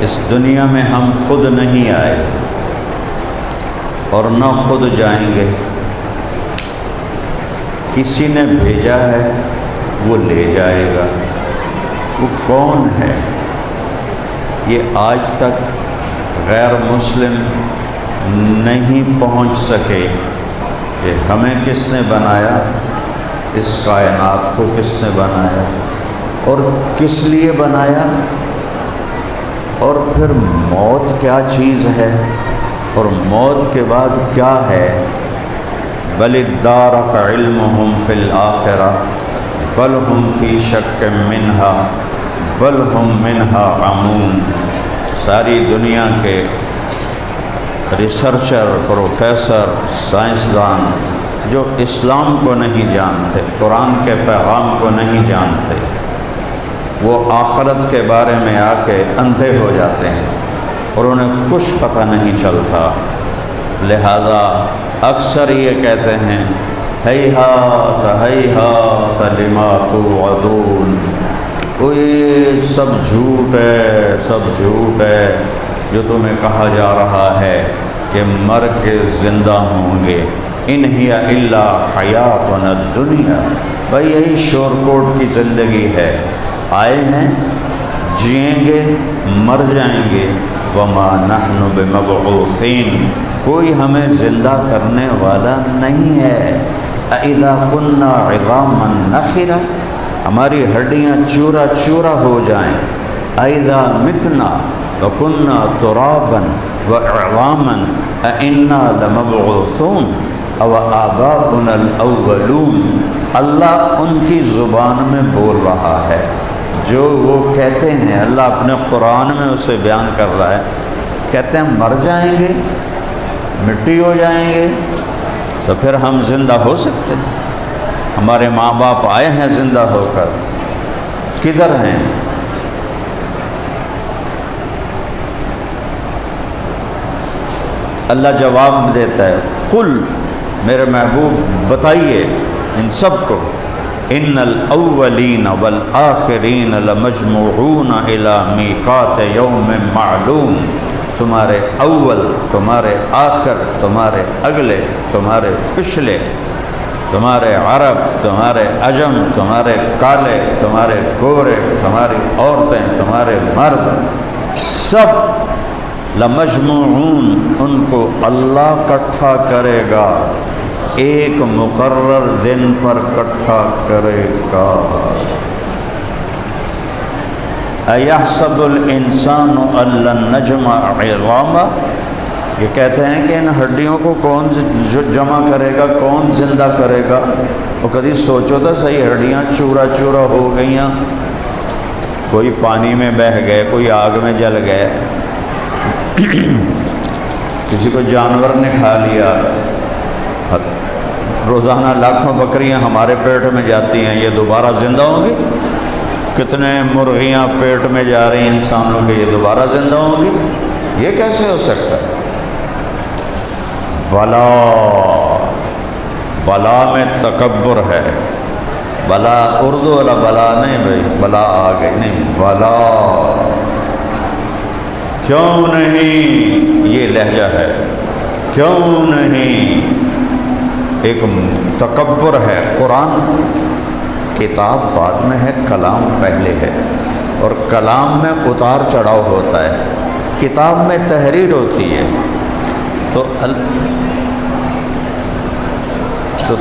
اس دنیا میں ہم خود نہیں آئے اور نہ خود جائیں گے، کسی نے بھیجا ہے وہ لے جائے گا۔ وہ کون ہے؟ یہ آج تک غیر مسلم نہیں پہنچ سکے کہ ہمیں کس نے بنایا، اس کائنات کو کس نے بنایا اور کس لیے بنایا، اور پھر موت کیا چیز ہے اور موت کے بعد کیا ہے۔ بل ادارک علمہم فی الآخرہ بل ہم فی شک منہا بل ہم منہا عمون۔ ساری دنیا کے ریسرچر، پروفیسر، سائنسدان جو اسلام کو نہیں جانتے، قرآن کے پیغام کو نہیں جانتے، وہ آخرت کے بارے میں آ کے اندھے ہو جاتے ہیں اور انہیں کچھ پتہ نہیں چلتا۔ لہذا اکثر یہ کہتے ہیں ہیہات ہیہات لما توعدون، یہ سب جھوٹ ہے، سب جھوٹ ہے جو تمہیں کہا جا رہا ہے کہ مر کے زندہ ہوں گے۔ ان ہی الا حیاتنا الدنیا، بھائی یہی شور کوٹ کی زندگی ہے، آئے ہیں جئیں گے مر جائیں گے۔ وما نحن بمبعوثین، کوئی ہمیں زندہ کرنے والا نہیں ہے۔ اذا كنا عظاما نخرا، ہماری ہڈیاں چورا چورا ہو جائیں۔ اذا متنا وكنا ترابا وعظاما أئنا لمبعوثون او آباؤنا الاولون۔ اللہ ان کی زبان میں بول رہا ہے، جو وہ کہتے ہیں، اللہ اپنے قرآن میں اسے بیان کر رہا ہے، کہتے ہیں مر جائیں گے، مٹی ہو جائیں گے، تو پھر ہم زندہ ہو سکتے ہیں؟ ہمارے ماں باپ آئے ہیں زندہ ہو کر، کدھر ہیں؟ اللہ جواب دیتا ہے، قل، میرے محبوب بتائیے ان سب کو، ان الاولین والآخرین لمجموعون الی میقات یوم معلوم، تمہارے اول، تمہارے آخر، تمہارے اگلے، تمہارے پچھلے، تمہارے عرب، تمہارے عجم، تمہارے کالے، تمہارے گورے، تمہاری عورتیں، تمہارے مرد، سب لمجموعون، ان کو اللہ اکٹھا کرے گا، ایک مقرر دن پر اکٹھا کرے گا۔ ایحسب الانسان ان لن نجمع عظامہ، یہ کہتے ہیں کہ ان ہڈیوں کو کون جمع کرے گا، کون زندہ کرے گا؟ وہ کبھی سوچو تو صحیح، ہڈیاں چورا چورا ہو گئیاں، کوئی پانی میں بہہ گئے، کوئی آگ میں جل گئے، کسی کو جانور نے کھا لیا۔ روزانہ لاکھوں بکریاں ہمارے پیٹ میں جاتی ہیں، یہ دوبارہ زندہ ہوں گی؟ کتنے مرغیاں پیٹ میں جا رہی ہیں انسانوں کے، یہ دوبارہ زندہ ہوں گی؟ یہ کیسے ہو سکتا ہے؟ بلا، بلا میں تکبر ہے، بلا اردو والا بلا نہیں بھائی، بلا آ گئی نہیں، بلا، کیوں نہیں، یہ لہجہ ہے، کیوں نہیں، ایک تکبر ہے۔ قرآن کتاب بعد میں ہے، کلام پہلے ہے، اور کلام میں اتار چڑھاؤ ہوتا ہے، کتاب میں تحریر ہوتی ہے۔ تو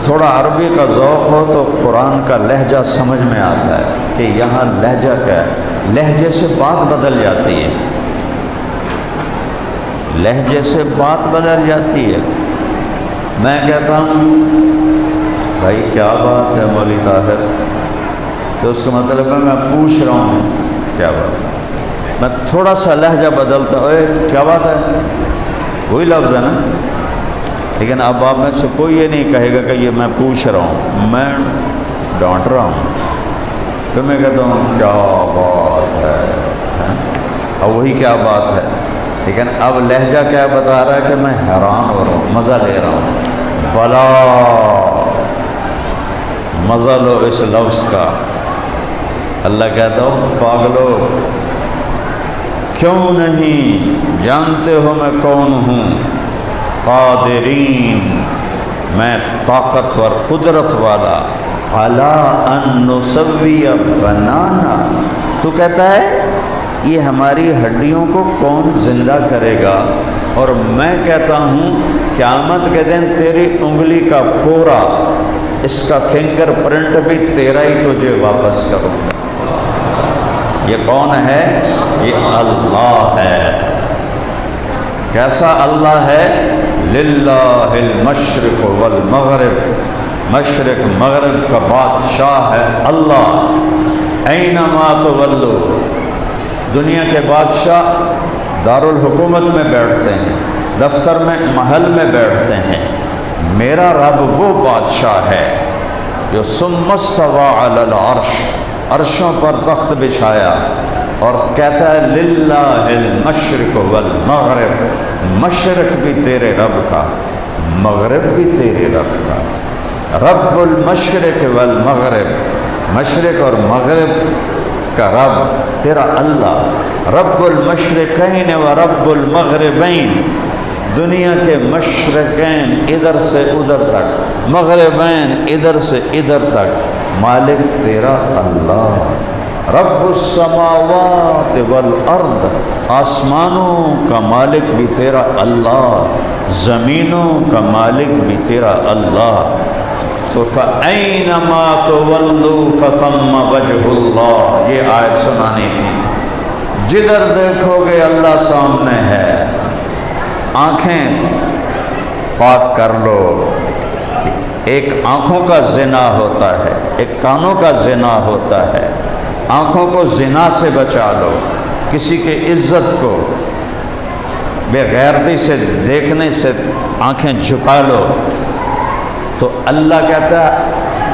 تھوڑا عربی کا ذوق ہو تو قرآن کا لہجہ سمجھ میں آتا ہے کہ یہاں لہجہ کیا ہے، لہجے سے بات بدل جاتی ہے، لہجے سے بات بدل جاتی ہے۔ میں کہتا ہوں بھائی کیا بات ہے مولوی طاہر، تو اس کا مطلب ہے میں پوچھ رہا ہوں کیا بات ہے، میں تھوڑا سا لہجہ بدلتا ہوں، اے کیا بات ہے، وہی لفظ ہے نا، لیکن اب آپ میں سے کوئی یہ نہیں کہے گا کہ یہ میں پوچھ رہا ہوں، میں ڈانٹ رہا ہوں، پھر میں کہتا ہوں کیا بات ہے، اب وہی کیا بات ہے، لیکن اب لہجہ کیا بتا رہا ہے کہ میں حیران ہو رہا ہوں، مزہ لے رہا ہوں۔ بلا، مزہ لو اس لفظ کا۔ اللہ کہتا ہوں پاگلو، کیوں نہیں جانتے ہو میں کون ہوں؟ قادرین، میں طاقتور قدرت والا، علی ان نسوی بنانا، تو کہتا ہے یہ ہماری ہڈیوں کو کون زندہ کرے گا؟ اور میں کہتا ہوں قیامت کے دن تیری انگلی کا پورا، اس کا فنگر پرنٹ بھی تیرا ہی تجھے واپس کروں گا۔ یہ کون ہے؟ یہ اللہ ہے۔ کیسا اللہ ہے؟ للہ المشرق والمغرب، مشرق مغرب کا بادشاہ ہے اللہ۔ اینما تولو، دنیا کے بادشاہ دارالحکومت میں بیٹھتے ہیں، دفتر میں، محل میں بیٹھتے ہیں، میرا رب وہ بادشاہ ہے جو ثم استوى علی العرش، عرشوں پر تخت بچھایا اور کہتا ہے للہ المشرق والمغرب، مشرق بھی تیرے رب کا، مغرب بھی تیرے رب کا۔ رب المشرق والمغرب، مشرق اور مغرب کا رب تیرا اللہ۔ رب المشرقین و رب المغربین، دنیا کے مشرقین ادھر سے ادھر تک، مغربین ادھر سے ادھر تک، مالک تیرا اللہ۔ رب السماوات والارض، آسمانوں کا مالک بھی تیرا اللہ، زمینوں کا مالک بھی تیرا اللہ۔ تو فَأَيْنَمَا تُوَلُّوا فَثَمَّ وَجْهُ اللَّهِ، یہ آیت سنانی تھی۔ جدھر دیکھو گے اللہ سامنے ہے۔ آنکھیں پاک کر لو، ایک آنکھوں کا زنا ہوتا ہے، ایک کانوں کا زنا ہوتا ہے، آنکھوں کو زنا سے بچا لو، کسی کی عزت کو بے غیرتی سے دیکھنے سے آنکھیں جھکا لو، تو اللہ کہتا ہے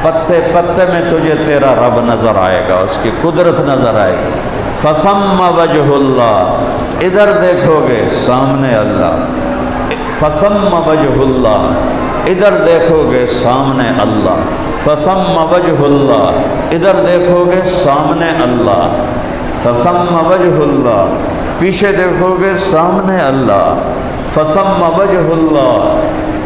پتے پتے میں تجھے تیرا رب نظر آئے گا، اس کی قدرت نظر آئے گی۔ فثم وجہ اللہ، ادھر دیکھو گے سامنے اللہ، فثم وجہ اللہ، ادھر دیکھو گے سامنے اللہ، فثم وجہ اللہ، ادھر دیکھو گے سامنے اللہ، فثم وجہ اللہ، پیچھے دیکھو گے سامنے اللہ، فثم وجہ اللہ۔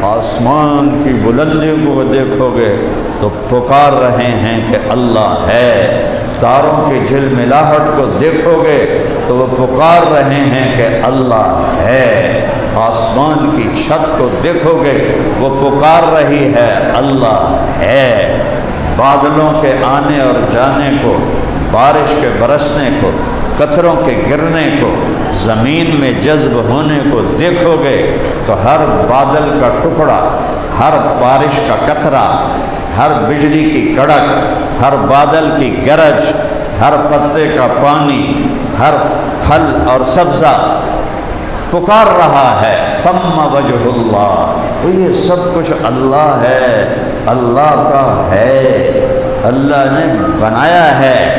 آسمان کی بلندیوں کو دیکھو گے تو پکار رہے ہیں کہ اللہ ہے، تاروں کی جھلملاہٹ کو دیکھو گے تو وہ پکار رہے ہیں کہ اللہ ہے، آسمان کی چھت کو دیکھو گے وہ پکار رہی ہے اللہ ہے، بادلوں کے آنے اور جانے کو، بارش کے برسنے کو، قطروں کے گرنے کو، زمین میں جذب ہونے کو دیکھو گے تو ہر بادل کا ٹکڑا، ہر بارش کا قطرہ، ہر بجلی کی کڑک، ہر بادل کی گرج، ہر پتے کا پانی، ہر پھل اور سبزہ پکار رہا ہے ثم وجہ اللہ۔ یہ سب کچھ اللہ ہے، اللہ کا ہے، اللہ نے بنایا ہے۔